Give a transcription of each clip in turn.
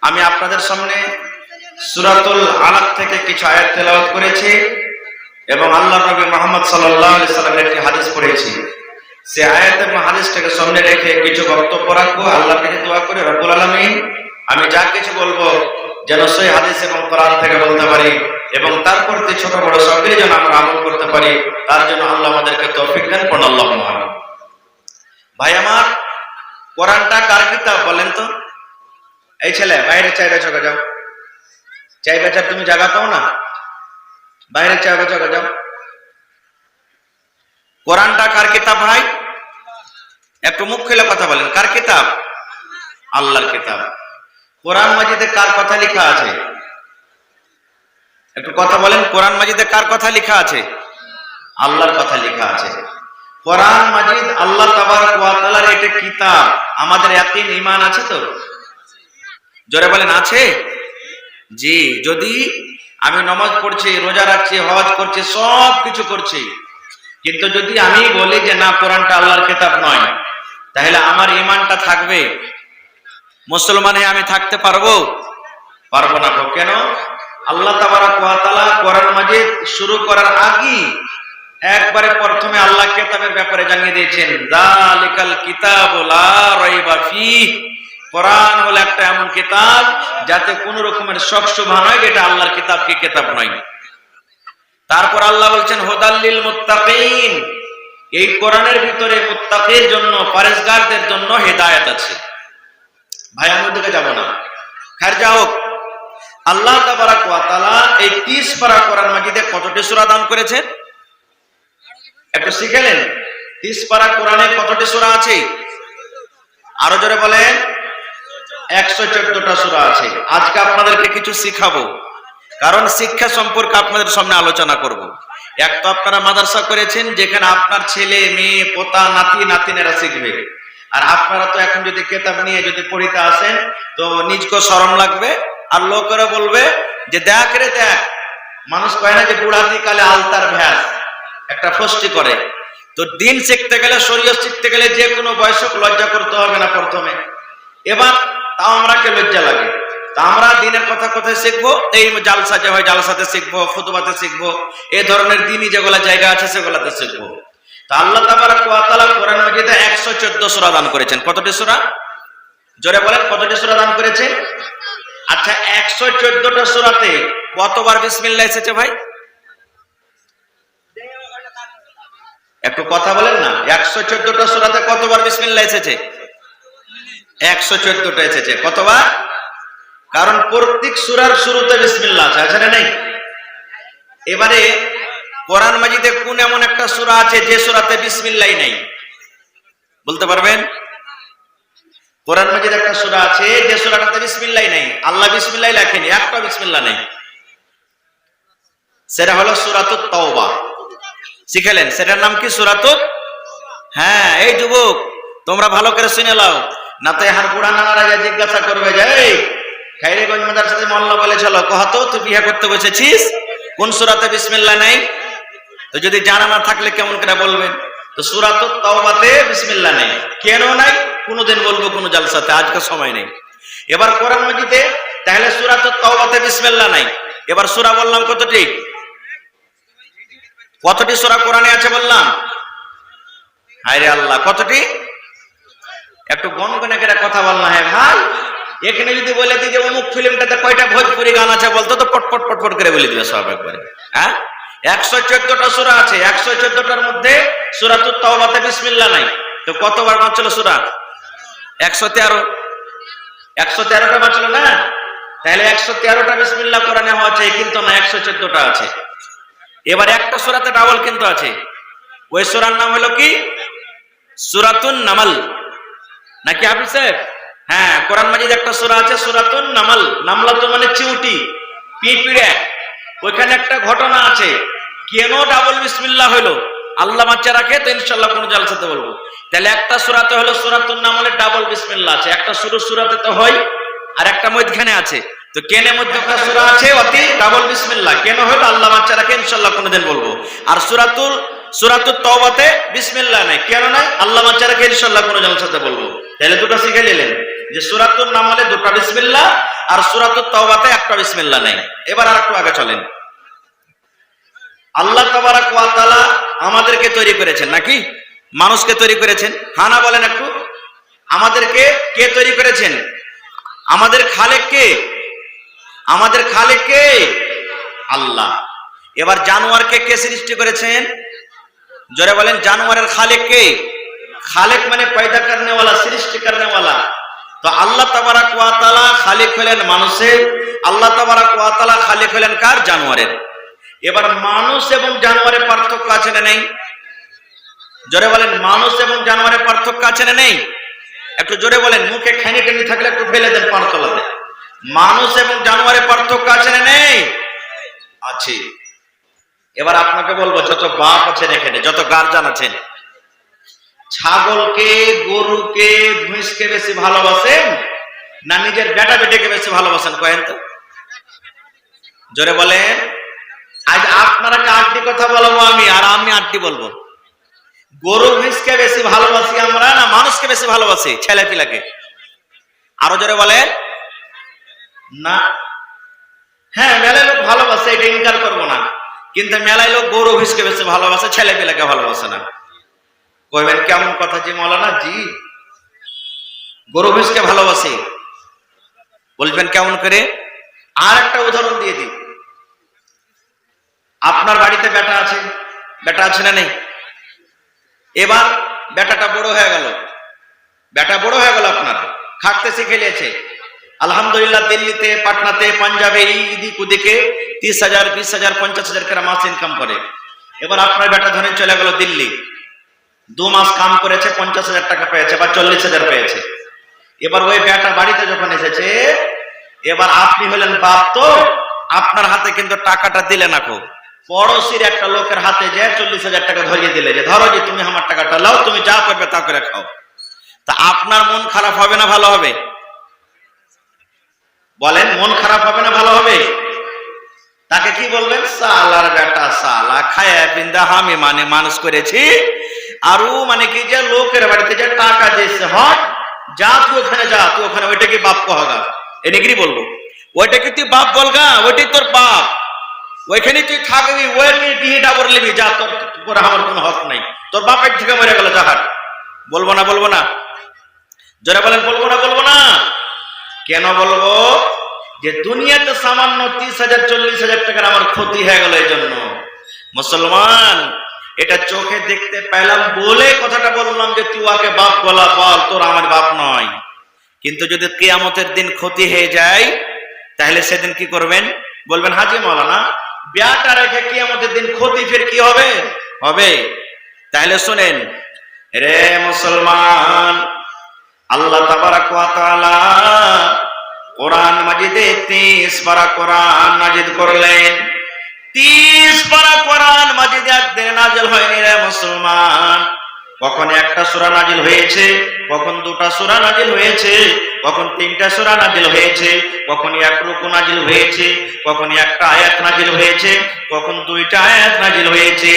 আমি আপনাদের সামনে সূরাতুল আলাক থেকে কিছু আয়াত তেলাওয়াত করেছি এবং আল্লাহর নবী মুহাম্মদ সাল্লাল্লাহু আলাইহি সাল্লামের একটি হাদিস পড়েছি। সেই আয়াত এবং হাদিসটাকে সামনে রেখে কিছু বক্তব্য রাখবো। আল্লাহর কাছে দোয়া করে রব্বুল আলামিন আমি যা কিছু বলবো যেন সেই হাদিস এবং কোরআন থেকে বলতে পারি এবং তারপর ছোট বড় সবই যেন আমরা আমল করতে পারি, তার জন্য আল্লাহ আমাদেরকে তৌফিক দেন। কোন আল্লাহুম্মা আমিন। ভাই আমার, কোরআনটা কার কিতাব বলেন তো? এই ছেলে, বাইরে চাই বেচা যাও, চাই বেচার তুমি জায়গা পাও না, বাইরে চাই বেচা যাও। কোরআনটা কার কিতাব ভাই? একটু মুখ খুলে কথা বলেন, কার কিতাব? আল্লাহর কিতাব। কোরআন মাজিদে কার কথা লেখা আছে? একটু কথা বলেন, কোরআন মাজিদে কার কথা লেখা আছে? আল্লাহর কথা লেখা আছে। কোরআন মাজিদ আল্লাহ তাবারক ওয়া তাআলার একটা কিতাব। আমাদের ইয়াকিন ঈমান আছে তো? জোরে বলেন, আছে? জি। যদি আমি নামাজ পড়ছি, রোজা রাখছি, হজ করছি, সব কিছু করছি, কিন্তু যদি আমি বলি যে না কোরআনটা আল্লাহর কিতাব নয়, তাহলে আমার ঈমানটা থাকবে? মুসলমান হয়ে আমি থাকতে পারবো? পারবো না। কেন? আল্লাহ তাবারক ওয়া তাআলা কোরআন মাজিদ শুরু করার আগে একবারে প্রথমে আল্লাহ কিতাবের ব্যাপারে জানিয়ে দিয়েছেন, যালিকাল কিতাবু লা রাইবা ফীহ। কোরআন হলো একটা এমন কিতাব যাতে কোন রকমের শক শুবহা নয়, যেটা আল্লাহর কিতাব কি কিতাব নয়। তারপর আল্লাহ বলছেন হুদাল লিল মুত্তাকিন। এই কোরআনের ভিতরে মুত্তাকির জন্য, পরহেজগারদের জন্য হেদায়েত আছে। ভাই আমি ওদিকে যাব না, খার যাও। আল্লাহ তাবারক ওয়া তাআলা এই 30 পারা কোরআন মাজিদে কতটি সূরা দান করেছেন? একটু শিখেলেন 30 পারা কোরআনে কতটি সূরা আছে? আরো জোরে বলেন। 114টা সূরা আছে। আজকে আপনাদেরকে কিছু শিখাবো, কারণ শিক্ষা সম্পর্কে আপনাদের সামনে আলোচনা করব। এক তো আপনারা মাদ্রাসা করেছেন, যেখানে আপনার ছেলে মেয়ে পোতা নাতি নাতিনেরা শিখবে, আর আপনারা তো এখন যদি কিতাব নিয়ে যদি পড়িতে আসেন তো নিজকে শরম লাগবে, আর লোকেরা বলবে যে দেখ রে দেখ, মানুষ কয় না যে বুড়াতি কালে আলতার ভ্যাস, একটা ফষ্টি করে। তো দিন শিখতে গেলে, শরীয়ত শিখতে গেলে যে কোনো বয়সক লজ্জা করতে হবে না প্রথমে। এবার তাও আমরাকে লজ্জা লাগে, তা আমরা দিনের কথা কোথায় শিখবো? এই জালসা যে হয় জালসাতে শিখবো, খুতবাতে শিখবো, এই ধরনের দিনই যেগুলা জায়গা আছে সেগুলাতে শিখবো। তা আল্লাহ তাবারক ওয়া তাআলা কোরআন মাজিদে 114 সূরা দান করেছেন। কতটি সূরা? জোরে বলেন, কতটি সূরা দান করেছেন? আচ্ছা, 114টা সূরাতে কতবার বিসমিল্লাহ এসেছে ভাই? একটু কথা বলেন না। 114টা সূরাতে কতবার বিসমিল্লাহ এসেছে? 114টা এসেছে। কতবার? কারণ প্রত্যেক সূরার শুরুতে বিসমিল্লাহ আছে, আছে না নাই? এবারে কোরআন মাজিদে কোন এমন একটা সূরা আছে যে সূরাতে বিসমিল্লাহ নাই? বলতে পারবেন? কোরআন মাজিদে একটা সূরা আছে যে সূরাটাতে বিসমিল্লাহ নাই, আল্লাহ বিসমিল্লাহ লেখেনি, একটা বিসমিল্লাহ নেই। সেটা হলো সূরাতুত তাওবা। শিখেলেন? সেটার নাম কি? সূরাতুত। হ্যাঁ, এই যুবক তোমরা ভালো করে শুনে নাও, না তো এখন বুড়া নানারা জিজ্ঞাসা করবে যে এই খাইরেগঞ্জ মাদ্রাসাতে মোল্লা বলেছিল কহতো তুই বিয়ে করতে বসেছিস, কোন সূরাতে বিসমিল্লাহ নাই? তো যদি জানা না থাকলে কেমন করে বলবেন? তো সূরাতুত তাওবাতে বিসমিল্লাহ নেই। কেন নাই? কোনদিন বলবো কোন জালসাতে, আজকে সময় নেই। এবার কোরআন মাজিদে তাহলে সূরাতুত তাওবাতে বিসমিল্লাহ নাই। এবার সূরা বললাম কতটি? কতটি সূরা কোরআনে আছে বললাম? হায়রে আল্লাহ, কতটি? একটু গনগনে করে কথা বল না। হ্যাঁ ভাই, এখানে যদি বলে দিই যে অমুক ফিল্মটাতে কয়টা ভোজপুরি গান আছে বলতো, তো পটপট পটপট করে বলে দিবে সব একবারে। হ্যাঁ, 114টা সূরা আছে, 114টার মধ্যে সূরাতুত তাওবাতে বিসমিল্লাহ নাই। তো কতবার বাঁচলো সূরা? 113। 113টা বাঁচলো না? তাহলে 113টা বিসমিল্লাহ কোরআনে হচ্ছে, কিন্তু না 114টা আছে। এবার একটা সূরাতে ডাবল কিন্তু আছে। ওই সূরার নাম হলো কি? সূরাতুন নামল। নাকি হাফিজ সাহেব? হ্যাঁ, কোরআন মাজিদে একটা সূরা আছে সূরাতুন নামল। নামলা তো মানে চিউটি, পিঁপড়ে। ওইখানে একটা ঘটনা আছে, কেন ডাবল বিসমিল্লাহ হলো? আল্লাহ বাচ্চা রাখে তো ইনশাআল্লাহ কোন জালসাতে বলবো। তাহলে একটা সূরাতে হলো সূরাতুন নামলে ডাবল বিসমিল্লাহ আছে, একটা শুরুর সূরাতে তো হয়, আর একটা মধ্যখানে আছে। তো কেনে মধ্যখানে সূরা আছে অতি ডাবল বিসমিল্লাহ, কেন হলো? আল্লাহ বাচ্চা রাখে ইনশাআল্লাহ কোনদিন বলবো। আর সূরাতুত তাওবাতে বিসমিল্লাহ নাই, কেন নাই? আল্লাহ বাচ্চা রাখে ইনশাআল্লাহ কোন জালসাতে বলবো। তাহলে দুটো শিখে নিলেন যে সূরাতুন নামলে দুটো বিসমিল্লাহ আর সূরাতুত তাওবাতে একটা বিসমিল্লাহ নেই। এবার আরেকটু আগে চলেন। আল্লাহ তাবারক ওয়া তাআলা আমাদেরকে তৈরি করেছেন নাকি মানুষকে তৈরি করেছেন? হ্যাঁ না বলেন একটু। আমাদেরকে কে তৈরি করেছেন? আমাদের খালেক কে? আমাদের খালেক কে? আল্লাহ। এবার জানোয়ারকে কে সৃষ্টি করেছেন? জোরে বলেন, জানোয়ারের খালেক কে? খালেক মানে পয়দা করনে ওয়ালা, সৃষ্টি করনে ওয়ালা। তো আল্লাহ তাবারক ওয়া তাআলা খালিক হলেন মানুষের, আল্লাহ তাবারক ওয়া তাআলা খালিক হলেন কার? জানোয়ারের। এবার মানুষ এবং জানোয়ারের পার্থক্য আছে না নেই? জোরে বলেন, মানুষ এবং জানোয়ারের পার্থক্য আছে না নেই? একটু জোরে বলেন, মুখে খানি টেনি থাকলে একটু ফেলে দেন পারতলাতে। মানুষ এবং জানোয়ারের পার্থক্য আছে না নেই? আছে। এবার আপনাকে বলবো, যত বাপ আছেন এখানে, যত গার্জিয়ান আছেন, ছাগলকে, গরুকে, মহিষকে বেশি ভালোবাসেন না নিজের বেটা বেটিকে বেশি ভালোবাসেন? কয়েন তো, জোরে বলেন। আজ আপনারা আটটি কথা বলবো আমি, আর আমি আটটি বলবো। গরু মহিষকে বেশি ভালোবাসি আমরা না মানুষকে বেশি ভালোবাসি? ছেলে পিলাকে? আরো জোরে বলেন না। হ্যাঁ, মেলায় লোক ভালোবাসে, এটা ইনকার করবো না, কিন্তু মেলায় লোক গরু মহিষকে বেশি ভালোবাসে, ছেলে পিলাকে ভালোবাসে না। কইবেন কেমন কথা জি মৌলানা? জি, গরু মহিষকে ভালোবাসি। বলবেন কেমন করে? আর একটা উদাহরণ দিয়ে দিই। আপনার বাড়িতে বেটা আছে, বেটা আছে না নেই? এবার বেটাটা বড় হয়ে গেল, বেটা বড় হয়ে গেল, আপনার খাটতে শিখে নিয়েছে, আলহামদুলিল্লাহ। দিল্লিতে, পাটনাতে, পাঞ্জাবে, এদিক ওদিকে 30,000, 20,000, 50,000 করে মাস ইনকাম করে। এবার আপনার বেটা ধরে চলে গেল দিল্লি, 2 মাস কাম করেছে, 50,000 টাকা পেয়েছে বা 40,000 পেয়েছে। এবার ওই বেটা বাড়িতে যখন এসেছে, এবার আপনি হলেন বাপ, তো আপনার হাতে কিন্তু টাকাটা দিলে না, খুব পড়োশির একটা লোকের হাতে যে 40,000 টাকা ধরিয়ে দিলে, যে ধরো যে তুমি আমার টাকাটা লাও, তুমি যা করবে তা করে খাও। তা আপনার মন খারাপ হবে না ভালো হবে? বলেন, মন খারাপ হবে না ভালো হবে? তাকে কি বলবেন? সালার বেটা, সালা খায়া পিন্দা আমি মানে মানুষ করেছি, আর ও মানে কি যে লোকের বাড়িতে যে টাকা দিয়েছে, হট যা তুই ওখানে যা, তুই ওখানে, ওইটা কি বাপ কহগা? এনেগিরি বলবো, ওইটা কি তুই বাপ বলগা? ওইটাই তোর বাপ, ওইখানে তুই থাকবি, ওই বিহিটা বলবি, যা তোর উপরে আমার কোনো হক নাই, তোর বাপের থেকে মরে গেল জাহার। বলবো না বলবো না? জোরে বলেন, বলবো না বলবো না? কেন বলবো? যে দুনিয়াতে সামান্য 30,000, 40,000 টাকার আমার ক্ষতি হয়ে গেল, এই জন্য। মুসলমান, এটা চোখে দেখতে পেলাম বলে কথাটা বললাম যে তুই ওকে বাপ বলা, বল তোর আমার বাপ নয়। কিন্তু যদি কিয়ামতের দিন ক্ষতি হয়ে যায়, তাহলে সেদিন কি করবেন? বলবেন হাজি মৌলানা, বিয়াটা রেখে কিয়ামতের দিন ক্ষতি ফের কি হবে? হবে। তাহলে শুনেন রে মুসলমান, আল্লাহ তাবারক ওয়া তাআলা কোরআন মাজিদে 30 পারা কোরআন নাজিল করলেন। 30 পারা কোরআন মাজিদ একদিন নাজিল হয়নি রে মুসলমান। কখন একটা সূরা নাজিল হয়েছে, কখন 2টা সূরা নাজিল হয়েছে, কখন 3টা সূরা নাজিল হয়েছে, কখন 1 রুকু নাজিল হয়েছে, কখন 1টা আয়াত নাজিল হয়েছে, কখন 2টা আয়াত নাজিল হয়েছে।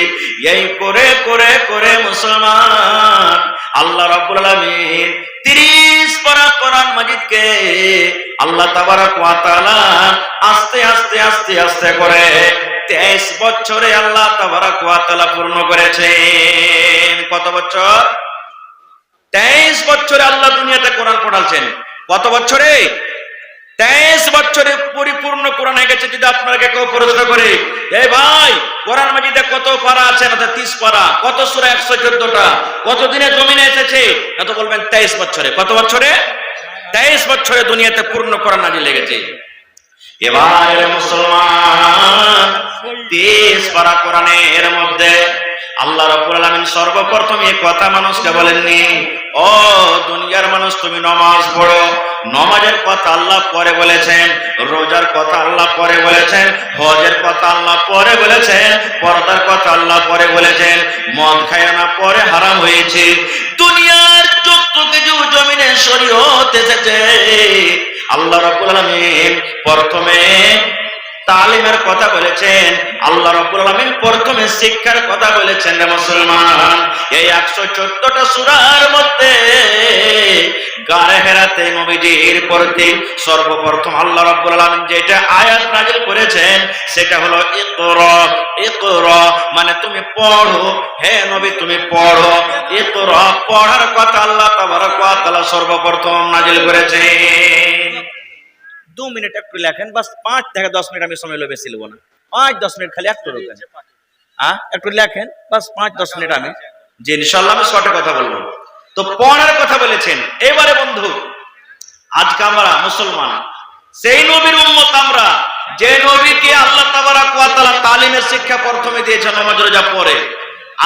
এই করে করে করে মুসলমান, আল্লাহ রাব্বুল আলামিন 30 পারা কোরআন মাজিদকে আল্লাহ তাবারক ওয়া তাআলা আস্তে আস্তে আস্তে আস্তে করে 23 বছরে আল্লাহ তাবারক ওয়া তাআলা পূর্ণ করেছেন। কত বছর? 23 বছরে আল্লাহ দুনিয়াতে কোরআন পড়াচ্ছেন। কত বছরে? 23 বছরে পরিপূর্ণ কোরআন হয়ে গেছে। যদি আপনাকে কেউ প্রশ্ন করে, এই ভাই কোরআন মাজিদে কত পারা আছে? না 30 পারা। কত সূরা? 114টা। কত দিনে জমিনে এসেছে? না তো বলবেন 23 বছরে। কত বছরে? 23 বছরে দুনিয়াতে পূর্ণ কোরআন নাজিল লেগেছে। এবার মুসলমান, 30 পারা কোরআনের মধ্যে আল্লাহ রাব্বুল আলামিন সর্বপ্রথম এই কথা মানুষকে বলেননি, ও দুনিয়ার মানুষ তুমি নামাজ পড়ো। নামাজের কথা আল্লাহ পরে বলেছেন, রোজার কথা আল্লাহ পরে বলেছেন, হজের কথা আল্লাহ পরে বলেছেন, পর্দার কথা আল্লাহ পরে বলেছেন, মদ খায় না পরে হারাম হয়েছে। দুনিয়ার যত কিছু জমিনে শরীয়ত এসেছে, আল্লাহ রাব্বুল আলামিন প্রথমে তালিমের কথা বলেছেন, আল্লাহ রাব্বুল আলামিন প্রথমে শিক্ষার কথা বলেছেন। রে মুসলমান, এই 114টা সূরার মধ্যে গারে হেরাতে নবীজির প্রতি সর্বপ্রথম আল্লাহ রাব্বুল আলামিন যেটা আয়াত নাযিল করেছেন সেটা হলো ইকরা। ইকরা মানে তুমি পড়ো, হে নবী তুমি পড়ো। ইকরা পড়ার কথা আল্লাহ তাবারক ওয়া তাআলা সর্বপ্রথম নাযিল করেছেন। 2 মিনিট একটু লেখেন, বাস 5 থেকে 10 মিনিট আমি সময় বেশি নেব না, 5-10 মিনিট খালি একটু লেখেন, একটু লেখেন, বাস 5-10 মিনিট আমি যে ইনশাআল্লাহ আমি শর্টে কথা বলবো। তো পড়ার কথা বলেছেন। এবারে বন্ধু, আজকে আমরা মুসলমান, সেই নবীর উম্মত আমরা যে নবীকে আল্লাহ তাবারক ওয়া তাআলা তালিমের শিক্ষা প্রথমে দিয়েছেন নামাজ রোজা পড়ে।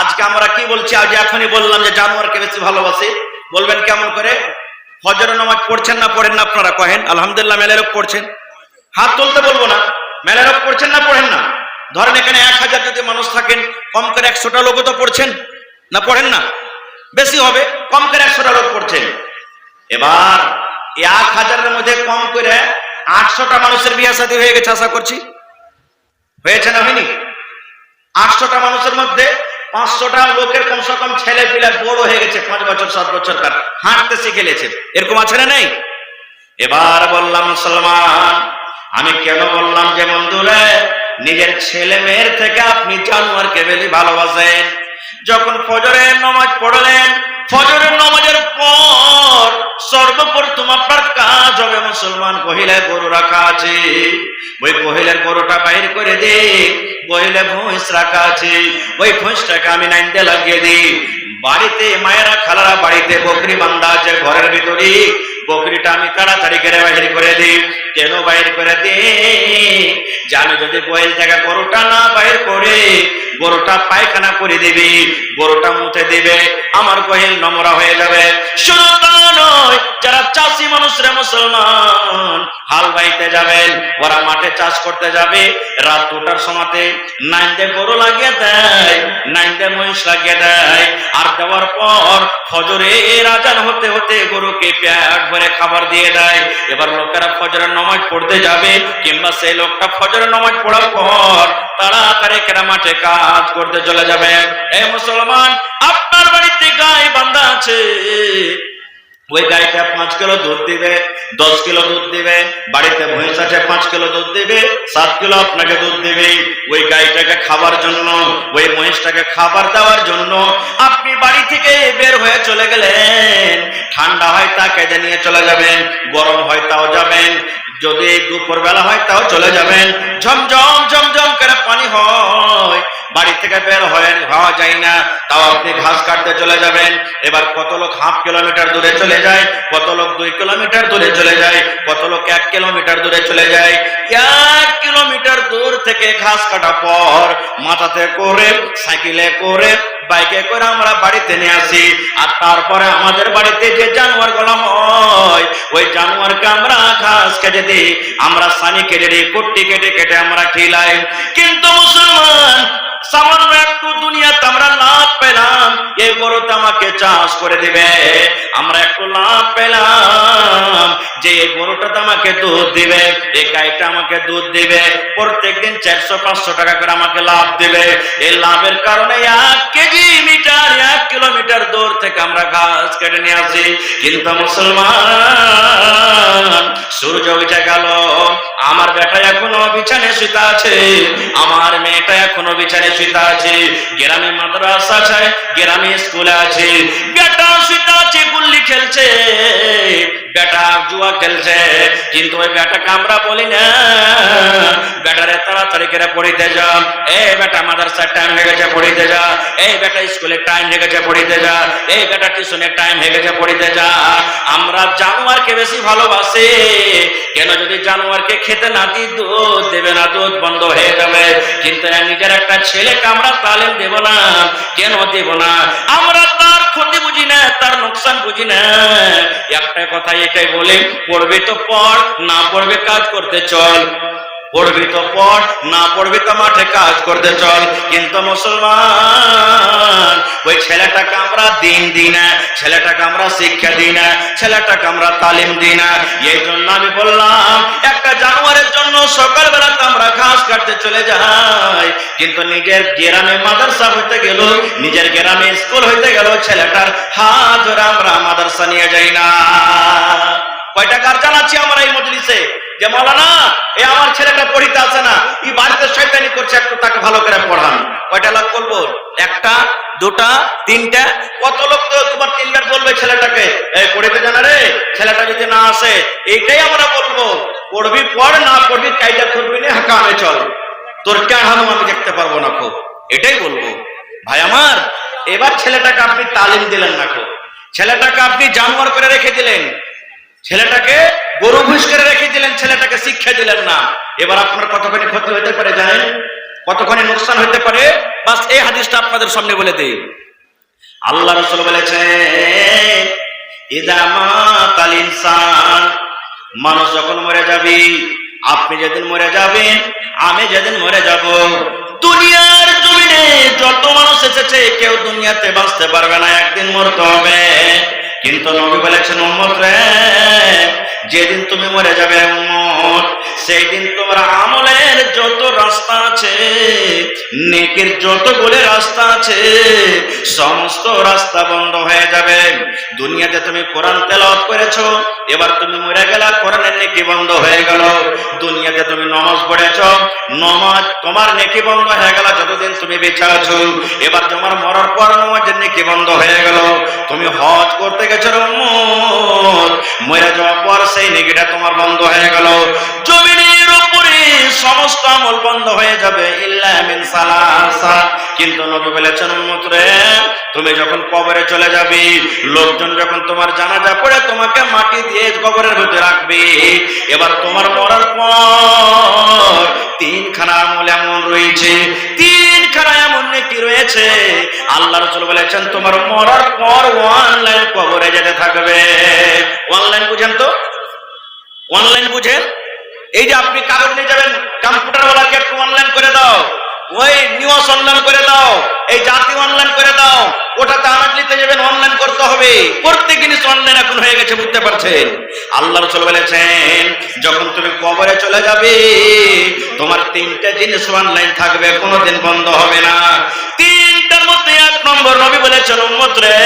আজকে আমরা কি বলছি? আজ এখনই বললাম যে জানোয়ারকে বেশি ভালোবাসি। বলবেন কেমন করে? ফজরের নামাজ পড়ছেন না পড়েন না? আপনারা কহেন আলহামদুলিল্লাহ মেলারও পড়ছেন, হাত তুলতে বলবো না। মেলারও পড়ছেন না পড়েন না? ধরেন এখানে 1000 যদি মানুষ থাকেন, কম করে 100টা লোকও তো পড়ছেন না পড়েন না? বেশি হবে, কম করে 100টা লোক পড়ছেন। এবার 1000-এর মধ্যে কম করে 800টা মানুষের বিয়ে শাদী হয়ে গেছে, আশা করছি হয়েছে না হয়নি? 800টা মানুষের মধ্যে 500টা লোকের কমসে কম ছেলে পিলা বড় হয়ে গেছে, 5 বছর 7 বছর কার হাঁটতে শিখে গেছে। এরকম আছে না নেই? এবার বললাম মুসলমান, আমি কেন বললাম যে বন্ধুরে নিজের ছেলে মেয়ের থেকে আপনি জানোয়ারকে বেশি ভালোবাসেন? যখন ফজরের নামাজ পড়লেন, ফজরের নামাজের পর সর্বপ্রথম আপনার কাজ হবে মুসলমান, গহিলায় গরু রাখা আছে, ওই গহিলের গরুটা বাইর করে দিই। গহিলে ভুঁইস রাখা আছে, ওই ভুঁইসটাকে আমি নাইনতে লাগিয়ে দিই। বাড়িতে মায়েরা খালারা বাড়িতে বকরি বান্ধা আছে ঘরের ভিতরে, বকরিটা আমি তাড়াতাড়ি করে বাহির করে দিই। কেন বাহির করে দিই? জানো যদি গোয়াল থেকে গরুটা না বাহির করে গরুটা পায়খানা করে দিবি, গরুটা মুতে দিবে, আমার গোয়াল নোংরা হয়ে যাবে। শুধু তা নয়, যারা চাষি মানুষ রে মুসলমান, হাল বাইতে যাবেন, ওরা মাঠে চাষ করতে যাবে, রাত 2টার সময়তে নাইন্দে গরু লাগিয়ে দেয়, নাইন্দে মহিষ লাগিয়ে দেয়, আর দেওয়ার পর ফজরের আজান হতে হতে গরুকে পেট ভরে খাবার দিয়ে দেয়। এবার লোকেরা ফজরের নামাজ পড়তে যাবে, কিংবা সেই লোকটা ফজরের নামাজ পড়ার পর তাড়াতাড়ি কেরা মাঠে কাজ করতে চলে যাবে। এই মুসলমান, আপনার বাড়িতে গাই বান্ধা আছে, ওই গাইটা 5 কিলো দুধ দিবে, 10 কিলো দুধ দিবে। বাড়িতে ভুঁইস আছে 5 কিলো দুধ দিবে, 7 কিলো আপনাকে দুধ দিবে। ওই গাইটাকে খাবার জন্য, ওই মহিষটাকে খাবার দেওয়ার জন্য আপনি বাড়ি থেকে বের হয়ে চলে গেলেন। ঠান্ডা হয় তা কেঁদে নিয়ে চলে যাবেন, গরম হয় তাও যাবেন, যদি দুপুর বেলা হয় তাও চলে যাবেন। ঝমঝম ঝমঝম করে পানি হয়, বাড়ি থেকে বের হওয়া যায় না, তাও আপনি ঘাস কাটতে চলে যাবেন। এবার কত লোক 1/2 কিলোমিটার দূরে চলে যায়, কত লোক 2 কিলোমিটার দূরে চলে যায়, কত লোক 1 কিলোমিটার দূরে চলে যায়। 1 কিলোমিটার দূর থেকে ঘাস কাটা পর মাথাতে করে, সাইকেলে করে, বাইকে করে আমরা বাড়িতে নিয়ে আসি। আর তারপরে আমাদের বাড়িতে যে জানোয়ার গুলো হয়, ওই জানোয়ারকে আমরা ঘাস কেটে দিই, আমরা সানি কেটে দিই, কুট্টি কেটে কেটে আমরা খিলাই। কিন্তু মুসলমান, সামান্য একটু দুনিয়াতে আমরা লাভ পেলাম, এই গরুটা আমাকে চাষ করে দিবে। আমরা একটু লাভ পেলাম যে এই গরুটা আমাকে দুধ দিবে, এই গাইটা আমাকে দুধ দিবে, প্রত্যেকদিন 400-500 টাকা করে আমাকে লাভ দিবে। এই লাভের কারণে 1 কিলোমিটার দূর থেকে আমরা ঘাস কেটে নিয়ে আসি। কিন্তু মুসলমান, সূর্য উঠে গেল, আমার বেটা এখনো বিছানে শুতে আছে, আমার মেয়েটা এখনো বিছানে শুতে আছে, গ্রামে মাদ্রাসা আছে, গ্রামে স্কুলে আছে, বেটা শুতে আছে, গুল্লি খেলছে, বেটা জুয়া খেলছে। কিন্তু ওই বেটাকে আমরা বলি না, বেটারে তাড়াতাড়ি করে পড়িতে যা, এই বেটা মাদ্রাসার টাইম হয়ে গেছে পড়িতে যা, এই বেটা স্কুলের টাইম হয়ে গেছে পড়িতে যা, এই বেটা টিউশনের টাইম হয়ে গেছে পড়িতে যা। আমরা জানোয়ারকে বেশি ভালোবাসি। কেন? যদি জানোয়ারকে খেতে না দিই, দুধ দেবে না, দুধ বন্ধ হয়ে যাবে। কিন্তু নিজের একটা ছেলেকে আমরা তালিম দেব না। কেন দেব না? আমরা তার ক্ষতি বুঝি না, তার নোকসান বুঝি না। একটা কথা এটাই বলি, পড়বি তো পড়, না পড়বে কাজ করতে চল। পড়বি তো পড়, না পড়বি তো মাঠে কাজ করতে চল। কিন্তু মুসলমান, ওই ছেলেটাকে আমরা দিন দিই না, ছেলেটাকে আমরা শিক্ষা দিই না, ছেলেটাকে আমরা তালিম দিই না। এই জন্য আমি বললাম, একটা জানোয়ারের জন্য সকালবেলা আমরা ঘাস ঘাস কাটতে চলে যায়, কিন্তু নিজের গ্রামে মাদ্রাসা হইতে গেল, নিজের গ্রামে স্কুল হইতে গেল, ছেলেটার হাত ধরে আমরা মাদ্রাসা নিয়ে যাই না। কয়টা কার জানাচ্ছি আমরা এই মজলিসে যে মাওলানা এ আমার ছেলেটা পড়িতে আছে না, এই বাড়িতে শয়তানি করছে, একটু তাকে ভালো করে পড়ান। কয়টা লোক বলবো? একটা, দুটা, তিনটা? কত লোক তো তোমার তিনবার বলবে ছেলেটাকে এই পড়িতে জানা রে, ছেলেটা যদি না আসে, এইটাই আমরা বলবো। পড়বি পড়, না পড়বি কাইটা করবি না, কামে চল, তোর টাহানো আমি দেখতে পারবো না, খুব এটাই বলবো। ভাই আমার, এবার ছেলেটাকে আপনি তালিম দিলেন না, খুব ছেলেটাকে আপনি জানোয়ার করে রেখে দিলেন, ছেলেটাকে গরু ভুষ করে রেখে দিলেন, ছেলেটাকে শিক্ষা দিলেন না। এবার আপনার কতখানি ক্ষতি হতে পারে জানেন? কতখানি নোকসান হতে পারে? বাস এই হাদিসটা আপনাদের সামনে বলে দেই। আল্লাহ রাসূল বলেছেন, ইদা মাতাল ইনসান, মানুষ যখন মরে যাবে, আপনি যেদিন মরে যাবেন, আমি যেদিন মরে যাব, দুনিয়ার জমিনে যত মানুষ এসেছে কেউ দুনিয়াতে বাঁচতে পারবে না, একদিন মরতে হবে। কিন্তু নবী বলেছেন, উম্মত রে, যেদিন তুমি মরে যাবে উম্মত, সেই দিন তোমার আমলের যত রাস্তা আছে, নেকির যতগুলো রাস্তা আছে, সমস্ত রাস্তা বন্ধ হয়ে যাবে। দুনিয়াতে তুমি কোরআন তেলাওয়াত করেছো, এবার তুমি মরে গেলা, কোরআনের নেকি বন্ধ হয়ে গেল। দুনিয়াতে তুমি নামাজ পড়েছো, নামাজ তোমার নেকি বন্ধ হয়ে গেল যতদিন তুমি বেঁচে আছো। এবার তোমার মরার পর নামাজের নেকি বন্ধ হয়ে গেল। তুমি হজ করতে গেছো উম্মত, মরে যাওয়ার পর সেই নেকিটা তোমার বন্ধ হয়ে গেল। জমিনের উপরে সমস্ত আমল বন্ধ হয়ে যাবে ইল্লা মিন সালাসা। কিন্তু নবী বলেছেন, উম্মত রে, তুমি যখন কবরে চলে যাবে, লোকজন যখন তোমার জানাজা পড়ে তোমাকে মাটি দিয়ে কবরের ভিতরে রাখবে, এবার তোমার মরার পর তিনখানা আমল এমন রয়েছে, তিনখানা এমন নেকি রয়েছে, আল্লাহ রাসূল বলেছেন তোমার মরার পর অনলাইন কবরে যেতে থাকবে। অনলাইন বুঝেন তো? অনলাইন বুঝেন? এই যে আপনি কাগজ নিয়ে যাবেন, কম্পিউটার ওয়ালাকে একটু অনলাইন করে দাও, ওই নিউজ অনলাইন করে দাও, এই জাতি অনলাইন করে দাও, ওটাতে আনাজ নিতে যাবেন অনলাইন করতে হবে। প্রত্যেক জিনিস অনলাইন এখন হয়ে গেছে, বুঝতে পারছেন? আল্লাহ রাসূল বলেছেন, যখন তুমি কবরে চলে যাবে, তোমার তিনটা জিনিস অনলাইন থাকবে, কোনোদিন বন্ধ হবে না। তিনটার মধ্যে এক নম্বর নবী বলেছেন, উম্মত রে,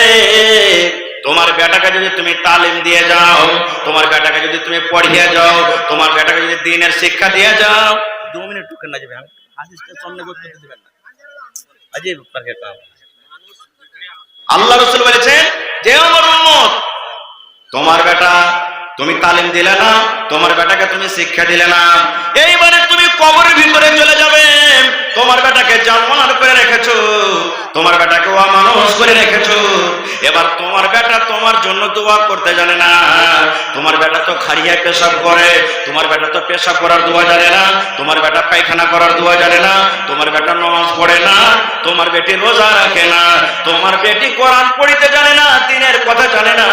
তোমার বেটাকে যদি তুমি তালিম দিয়ে যাও, তোমার বেটাকে যদি তুমি পড়িয়ে যাও, তোমার বেটাকে যদি দ্বীনের শিক্ষা দিয়ে যাও। 2 মিনিট টুকেন না যাবে, হাদিসটা সামনে করতে দিবেন না, আজীব পারকে কাম। আল্লাহ রাসূল বলেছেন যে আমার উম্মত, তোমার বেটা তুমি তালিম দিলে না, তোমার বেটাকে তুমি শিক্ষা দিলে না, এইবারে তুমি কবরের ভিতরে চলে যাবে, তোমার বেটাকে জানমাল করে রেখেছো, তোমার বেটাকে অমানুষ করে রেখেছো। এবার তোমার বেটা তোমার জন্য দোয়া করতে জানে না, তোমার বেটা তো খারিয়া পেশাব করে, তোমার বেটা তো পেশাব করার দোয়া জানে না, তোমার বেটা পায়খানা করার দোয়া জানে না, তোমার বেটা নামাজ পড়ে না, তোমার বেটি রোজা রাখে না, তোমার বেটি কোরআন পড়িতে জানে না, দ্বীনের কথা জানে না,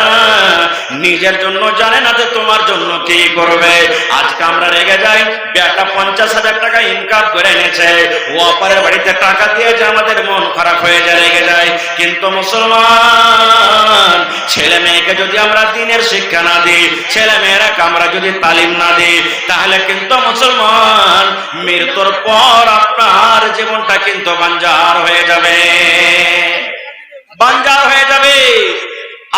নিজের জন্য জানে না যে তোমার জন্য কি করবে। আজকে আমরা রেগে যাই, বেটা 50,000 টাকা ইনকাম করে এনেছে, ও অপরের বাড়িতে টাকা দিয়েছে, আমাদের মন খারাপ হয়ে যায়, রেগে যায়। কিন্তু মুসলমান ছেলে মেয়েকে যদি আমরা দ্বীনের শিক্ষা না দিই, ছেলে মেয়েরাকে আমরা যদি তালিম না দিই, তাহলে কিন্তু মুসলমান মৃত্যুর পর আপনার জীবনটা কিন্তু বাঞ্জার হয়ে যাবে, বাঞ্জার হয়ে যাবে,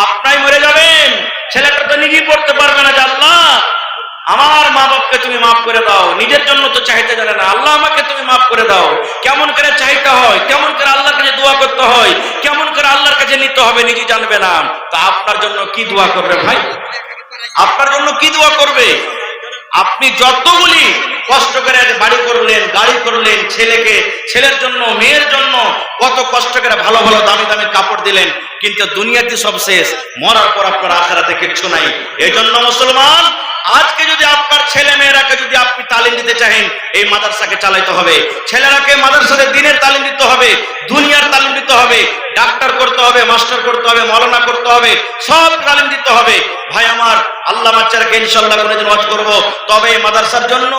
আপনাই মরে যাবেন। ছেলেটা তো নিজেই পড়তে পারবে না যে আল্লাহ আমার মা বাপকে তুমি মাফ করে দাও, নিজের জন্য তো চাইতে জানে না, আল্লাহ আমাকে তুমি মাফ করে দাও। কেমন করে চাইতে হয়, কেমন করে আল্লাহর কাছে দোয়া করতে হয়, কেমন করে আল্লাহর কাছে নিতে হবে নিজে জানবে না, তা আপনার জন্য কি দোয়া করবে ভাই? আপনার জন্য কি দোয়া করবে? আপনি যতগুলি কষ্ট করে বাড়ি করলেন, গাড়ি করলেন, ছেলের জন্য, মেয়ের জন্য কত কষ্ট করে ভালো ভালো দামি দামি কাপড় দিলেন, কিন্তু দুনিয়াতে সব শেষ, মরার পর আপনার আখিরাতে কিচ্ছু নাই। এই জন্য মুসলমান, আজকে যদি আপনার ছেলে মেয়েরাকে যদি আপনি তালিম দিতে চাহেন, এই মাদ্রাসাকে চালাইতে হবে, ছেলেরাকে মাদ্রাসাতে দ্বীনের তালিম দিতে হবে, দুনিয়ার তালিম দিতে হবে, ডাক্তার করতে হবে, মাস্টার করতে হবে, মাওলানা করতে হবে, সব তালিম দিতে হবে। ভাই আমার, আল্লাহ বাচ্চারাকে ইনশাআল্লাহ কোনদিন ওয়াজ করব, তবে এই মাদ্রাসার জন্য